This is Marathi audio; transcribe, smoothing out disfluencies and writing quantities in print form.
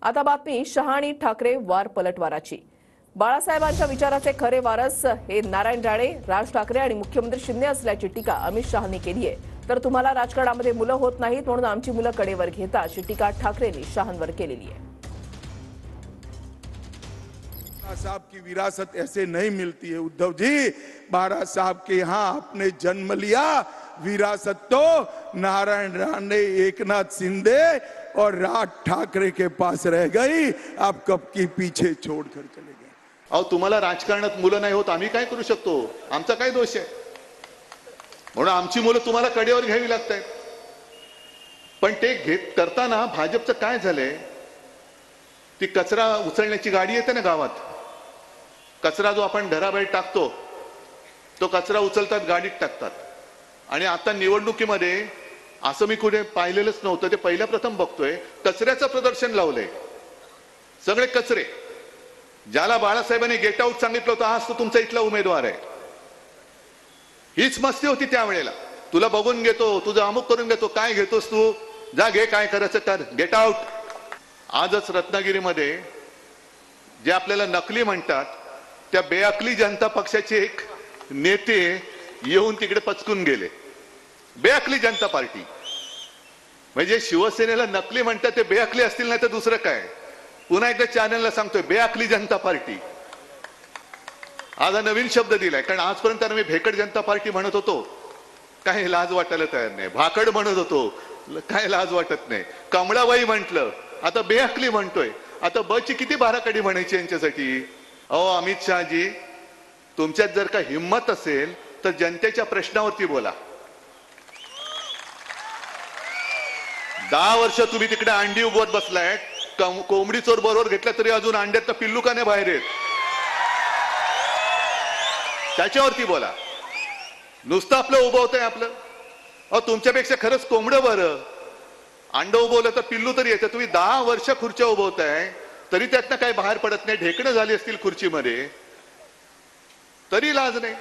आता बातमी शहा आणि ठाकरे वार पलटवाराची। बाळासाहेबांच्या विचाराचे खरे वारस हे नारायण राणे, राज ठाकरे आणि मुख्यमंत्री शिंदे असल्याची टीका अमित शहांनी केली आहे। तर तुम्हाला राजकारणामध्ये मुलं होत नाहीत म्हणून आमची मुलं कडेवर घेता अशी टीका ठाकरेंनी शहांवर केलेली आहे। साहब की विरासत ऐसे नहीं मिलती है उद्धव जी। बारा साहब के यहाँ आपने जन्म लिया, विरासत तो नारायण राणे, एकनाथ शिंदे और राज ठाकरे के पास रह गई। आप कब की पीछे छोड़कर चले गए। अहो तुम्हाला राजकारणात मुलं नाही होत, आम्ही काय करू शकतो? आमचा काय दोष आहे? म्हणून आमची मुलं तुम्हाला कडेवर घ्यावी लागतात। पण ते करताना भाजपचं काय झालंय, ती कचरा उचलण्याची गाडी येते ना गावात, कचरा जो आपण घराबाहेर टाकतो तो कचरा उचलतात, गाडीत टाकतात। आणि आता निवडणुकीमध्ये असं मी कुठे पाहिलेलंच नव्हतं, ते पहिल्या प्रथम बघतोय, कचऱ्याचं प्रदर्शन लावलंय। सगळे कचरे, ज्याला बाळासाहेबांनी गेट आउट सांगितलं होतं आज तो तुमचा इथला उमेदवार आहे। हीच मस्ती होती त्यावेळेला, तुला बघून घेतो, तुझं अमुक करून घेतो, काय घेतोस तू, जा घे काय करायचं कर, गेट आउट। आजच रत्नागिरीमध्ये जे आपल्याला नकली म्हणतात त्या बेअकली जनता पक्षाचे एक नेते येऊन तिकडे पचकून गेले। बेअकली जनता पार्टी म्हणजे शिवसेनेला नकली म्हणतात ते बेअकली असतील नाही तर दुसरं काय। पुन्हा एकदा चॅनलला सांगतोय, बेअकली जनता पार्टी। आज हा नवीन शब्द दिलाय, कारण आजपर्यंत मी भेकड जनता पार्टी म्हणत होतो, काही लाज वाटायला तयार नाही। भाकड म्हणत होतो, काय लाज वाटत नाही। कमळाबाई म्हटलं, आता बेअकली म्हणतोय। आता बची किती बाराकडी म्हणायची यांच्यासाठी? अहो अमित शहाजी, तुमच्यात जर का हिम्मत असेल तर जनतेच्या प्रश्नावरती बोला। 10 वर्ष तुम्ही तिकडे अंडी उभवत बसलाय, कोंबडी चोर बरोबर घेतला तरी अजून अंड्यात पिल्लू का नाही बाहेर येत, त्याच्यावरती बोला। नुसतं आपलं उभवतंय आपलं। अहो तुमच्यापेक्षा खरंच कोंबडं बरं, अंड उभवलं तर पिल्लू तरी येतं। तुम्ही 10 वर्ष खुर्च्या उभवताय तरी त्यातनं काही बाहेर पडत नाही। ढेकणं झाली असतील खुर्चीमध्ये तरी लाज नाही।